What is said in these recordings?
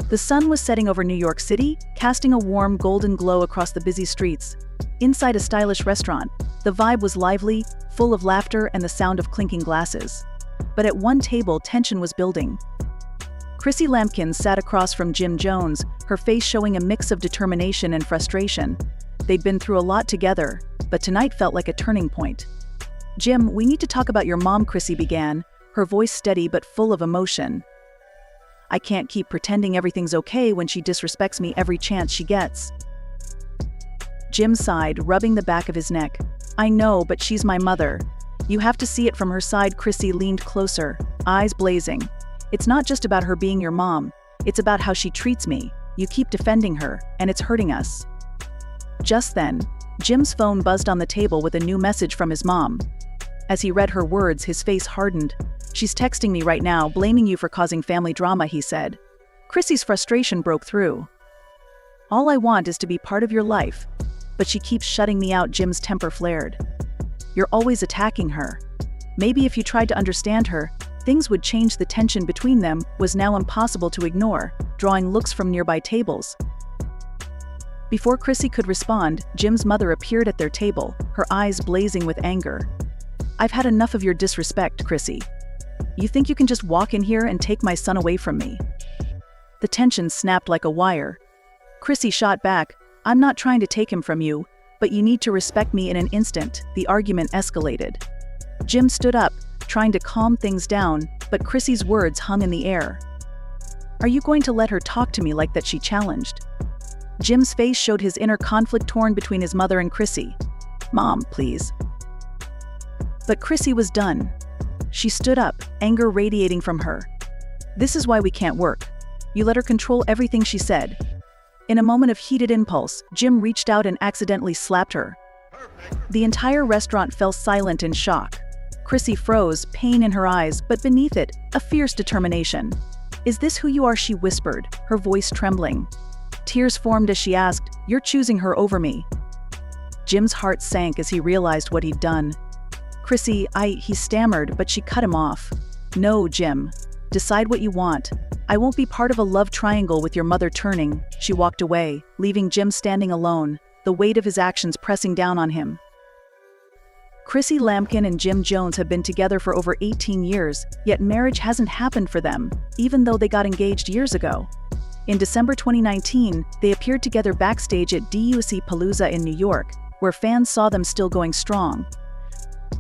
The sun was setting over New York City, casting a warm golden glow across the busy streets. Inside a stylish restaurant, the vibe was lively, full of laughter and the sound of clinking glasses. But at one table, tension was building. Chrissy Lampkin sat across from Jim Jones, her face showing a mix of determination and frustration. They'd been through a lot together, but tonight felt like a turning point. "Jim, we need to talk about your mom," Chrissy began, her voice steady but full of emotion. "I can't keep pretending everything's okay when she disrespects me every chance she gets." Jim sighed, rubbing the back of his neck. "I know, but she's my mother. You have to see it from her side." Chrissy leaned closer, eyes blazing. "It's not just about her being your mom. It's about how she treats me. You keep defending her, and it's hurting us." Just then, Jim's phone buzzed on the table with a new message from his mom. As he read her words, his face hardened. "She's texting me right now, blaming you for causing family drama," he said. Chrissy's frustration broke through. "All I want is to be part of your life, but she keeps shutting me out." Jim's temper flared. "You're always attacking her. Maybe if you tried to understand her, things would change." The tension between them was now impossible to ignore, drawing looks from nearby tables. Before Chrissy could respond, Jim's mother appeared at their table, her eyes blazing with anger. "I've had enough of your disrespect, Chrissy. You think you can just walk in here and take my son away from me?" The tension snapped like a wire. Chrissy shot back, "I'm not trying to take him from you, but you need to respect me." In an instant, the argument escalated. Jim stood up, trying to calm things down, but Chrissy's words hung in the air. "Are you going to let her talk to me like that?" she challenged. Jim's face showed his inner conflict, torn between his mother and Chrissy. "Mom, please." But Chrissy was done. She stood up, anger radiating from her. "This is why we can't work. You let her control everything," she said. In a moment of heated impulse, Jim reached out and accidentally slapped her. The entire restaurant fell silent in shock. Chrissy froze, pain in her eyes, but beneath it, a fierce determination. "Is this who you are?" she whispered, her voice trembling. Tears formed as she asked, "You're choosing her over me?" Jim's heart sank as he realized what he'd done. "Chrissy, he stammered, but she cut him off. "No, Jim. Decide what you want. I won't be part of a love triangle with your mother." Turning, she walked away, leaving Jim standing alone, the weight of his actions pressing down on him. Chrissy Lampkin and Jim Jones have been together for over 18 years, yet marriage hasn't happened for them, even though they got engaged years ago. In December 2019, they appeared together backstage at DUC Palooza in New York, where fans saw them still going strong.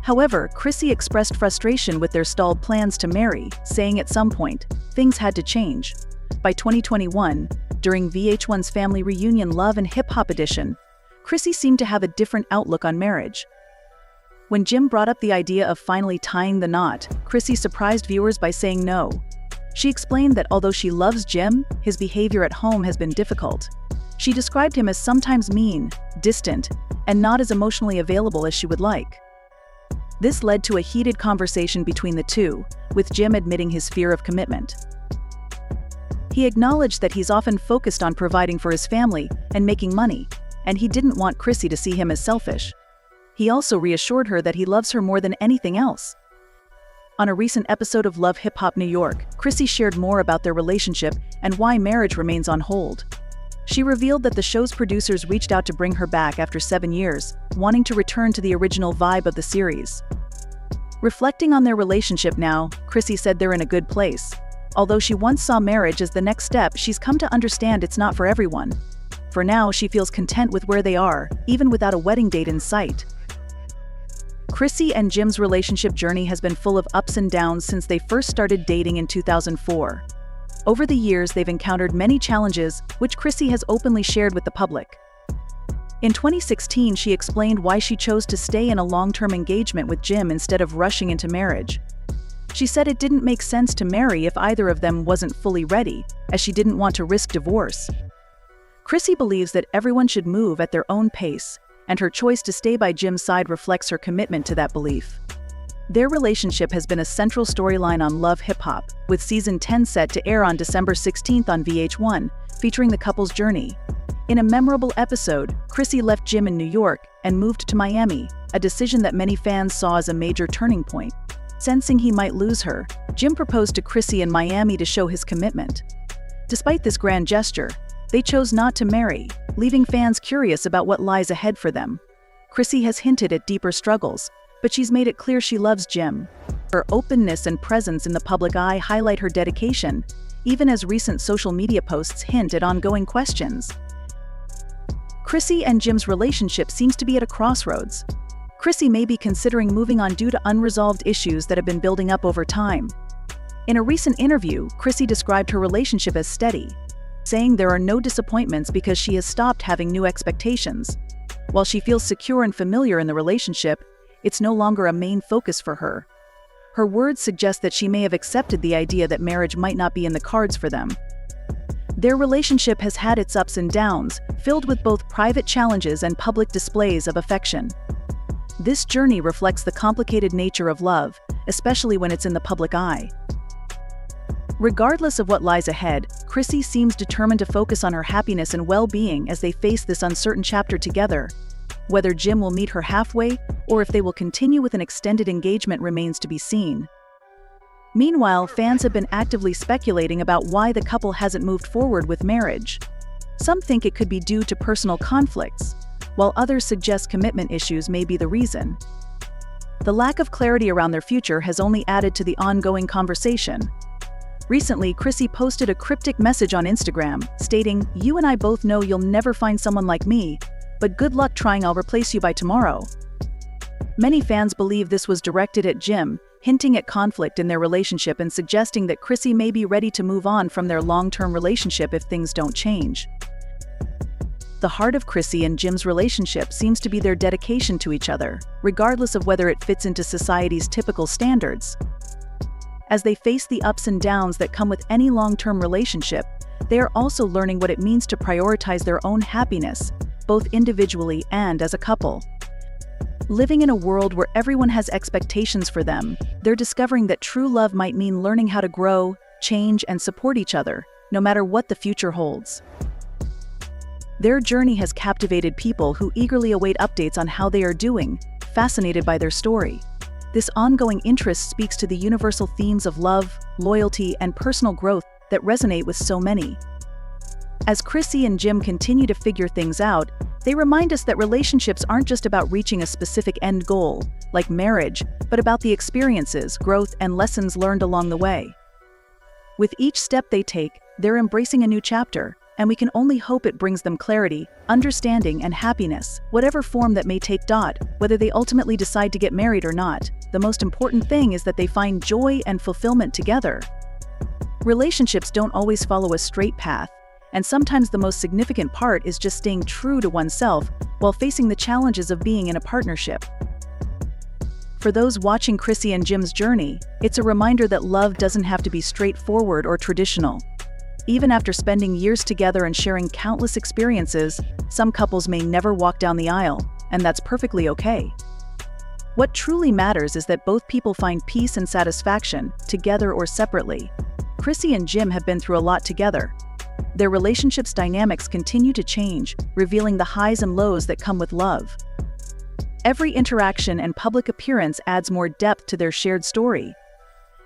However, Chrissy expressed frustration with their stalled plans to marry, saying at some point, things had to change. By 2021, during VH1's Family Reunion Love and Hip Hop edition, Chrissy seemed to have a different outlook on marriage. When Jim brought up the idea of finally tying the knot, Chrissy surprised viewers by saying no. She explained that although she loves Jim, his behavior at home has been difficult. She described him as sometimes mean, distant, and not as emotionally available as she would like. This led to a heated conversation between the two, with Jim admitting his fear of commitment. He acknowledged that he's often focused on providing for his family and making money, and he didn't want Chrissy to see him as selfish. He also reassured her that he loves her more than anything else. On a recent episode of Love Hip Hop New York, Chrissy shared more about their relationship and why marriage remains on hold. She revealed that the show's producers reached out to bring her back after 7 years, wanting to return to the original vibe of the series. Reflecting on their relationship now, Chrissy said they're in a good place. Although she once saw marriage as the next step, she's come to understand it's not for everyone. For now, she feels content with where they are, even without a wedding date in sight. Chrissy and Jim's relationship journey has been full of ups and downs since they first started dating in 2004. Over the years, they've encountered many challenges, which Chrissy has openly shared with the public. In 2016, she explained why she chose to stay in a long-term engagement with Jim instead of rushing into marriage. She said it didn't make sense to marry if either of them wasn't fully ready, as she didn't want to risk divorce. Chrissy believes that everyone should move at their own pace, and her choice to stay by Jim's side reflects her commitment to that belief. Their relationship has been a central storyline on Love Hip Hop, with Season 10 set to air on December 16th on VH1, featuring the couple's journey. In a memorable episode, Chrissy left Jim in New York and moved to Miami, a decision that many fans saw as a major turning point. Sensing he might lose her, Jim proposed to Chrissy in Miami to show his commitment. Despite this grand gesture, they chose not to marry, leaving fans curious about what lies ahead for them. Chrissy has hinted at deeper struggles, but she's made it clear she loves Jim. Her openness and presence in the public eye highlight her dedication, even as recent social media posts hint at ongoing questions. Chrissy and Jim's relationship seems to be at a crossroads. Chrissy may be considering moving on due to unresolved issues that have been building up over time. In a recent interview, Chrissy described her relationship as steady, saying there are no disappointments because she has stopped having new expectations. While she feels secure and familiar in the relationship, it's no longer a main focus for her. Her words suggest that she may have accepted the idea that marriage might not be in the cards for them. Their relationship has had its ups and downs, filled with both private challenges and public displays of affection. This journey reflects the complicated nature of love, especially when it's in the public eye. Regardless of what lies ahead, Chrissy seems determined to focus on her happiness and well-being as they face this uncertain chapter together. Whether Jim will meet her halfway, or if they will continue with an extended engagement remains to be seen. Meanwhile, fans have been actively speculating about why the couple hasn't moved forward with marriage. Some think it could be due to personal conflicts, while others suggest commitment issues may be the reason. The lack of clarity around their future has only added to the ongoing conversation. Recently, Chrissy posted a cryptic message on Instagram, stating, "You and I both know you'll never find someone like me, but good luck trying. I'll replace you by tomorrow." Many fans believe this was directed at Jim, hinting at conflict in their relationship and suggesting that Chrissy may be ready to move on from their long-term relationship if things don't change. The heart of Chrissy and Jim's relationship seems to be their dedication to each other, regardless of whether it fits into society's typical standards. As they face the ups and downs that come with any long-term relationship, they are also learning what it means to prioritize their own happiness, both individually and as a couple. Living in a world where everyone has expectations for them, they're discovering that true love might mean learning how to grow, change, and support each other, no matter what the future holds. Their journey has captivated people who eagerly await updates on how they are doing, fascinated by their story. This ongoing interest speaks to the universal themes of love, loyalty, and personal growth that resonate with so many. As Chrissy and Jim continue to figure things out, they remind us that relationships aren't just about reaching a specific end goal, like marriage, but about the experiences, growth, and lessons learned along the way. With each step they take, they're embracing a new chapter, and we can only hope it brings them clarity, understanding, and happiness, whatever form that may take. Whether they ultimately decide to get married or not, the most important thing is that they find joy and fulfillment together. Relationships don't always follow a straight path, and sometimes the most significant part is just staying true to oneself while facing the challenges of being in a partnership. For those watching Chrissy and Jim's journey, it's a reminder that love doesn't have to be straightforward or traditional. Even after spending years together and sharing countless experiences, some couples may never walk down the aisle, and that's perfectly okay. What truly matters is that both people find peace and satisfaction, together or separately. Chrissy and Jim have been through a lot together. Their relationship's dynamics continue to change, revealing the highs and lows that come with love. Every interaction and public appearance adds more depth to their shared story.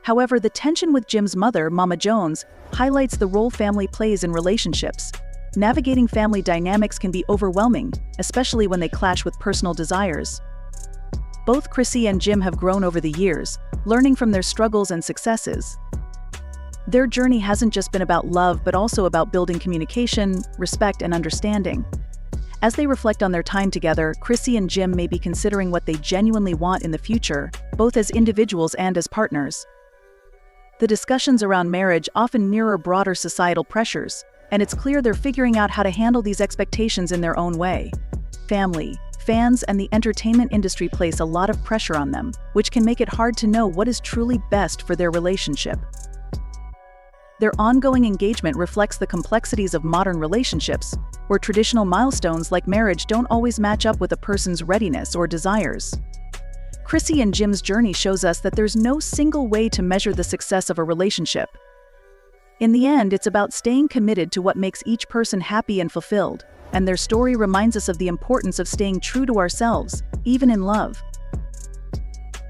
However, the tension with Jim's mother, Mama Jones, highlights the role family plays in relationships. Navigating family dynamics can be overwhelming, especially when they clash with personal desires. Both Chrissy and Jim have grown over the years, learning from their struggles and successes. Their journey hasn't just been about love, but also about building communication, respect, and understanding. As they reflect on their time together, Chrissy and Jim may be considering what they genuinely want in the future, both as individuals and as partners. The discussions around marriage often mirror broader societal pressures, and it's clear they're figuring out how to handle these expectations in their own way. Family, fans, and the entertainment industry place a lot of pressure on them, which can make it hard to know what is truly best for their relationship. Their ongoing engagement reflects the complexities of modern relationships, where traditional milestones like marriage don't always match up with a person's readiness or desires. Chrissy and Jim's journey shows us that there's no single way to measure the success of a relationship. In the end, it's about staying committed to what makes each person happy and fulfilled, and their story reminds us of the importance of staying true to ourselves, even in love.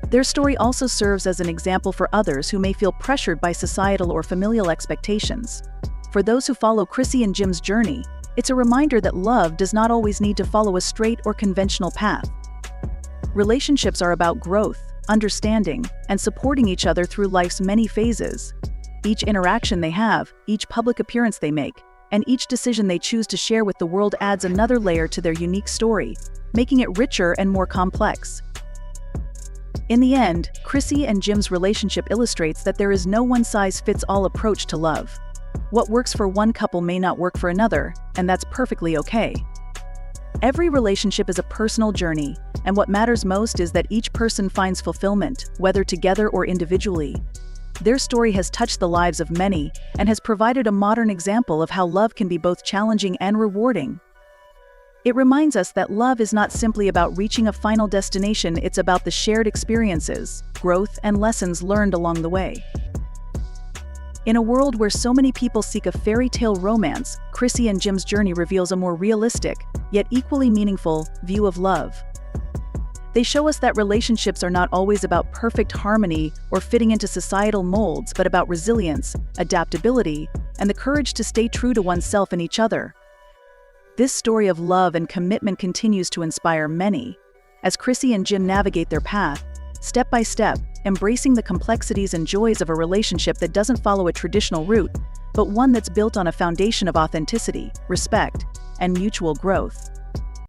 Their story also serves as an example for others who may feel pressured by societal or familial expectations. For those who follow Chrissy and Jim's journey, it's a reminder that love does not always need to follow a straight or conventional path. Relationships are about growth, understanding, and supporting each other through life's many phases. Each interaction they have, each public appearance they make, and each decision they choose to share with the world adds another layer to their unique story, making it richer and more complex. In the end, Chrissy and Jim's relationship illustrates that there is no one-size-fits-all approach to love. What works for one couple may not work for another, and that's perfectly okay. Every relationship is a personal journey, and what matters most is that each person finds fulfillment, whether together or individually. Their story has touched the lives of many and has provided a modern example of how love can be both challenging and rewarding. It reminds us that love is not simply about reaching a final destination, it's about the shared experiences, growth, and lessons learned along the way. In a world where so many people seek a fairy tale romance, Chrissy and Jim's journey reveals a more realistic, yet equally meaningful, view of love. They show us that relationships are not always about perfect harmony or fitting into societal molds, but about resilience, adaptability, and the courage to stay true to oneself and each other. This story of love and commitment continues to inspire many, as Chrissy and Jim navigate their path, step by step, embracing the complexities and joys of a relationship that doesn't follow a traditional route, but one that's built on a foundation of authenticity, respect, and mutual growth.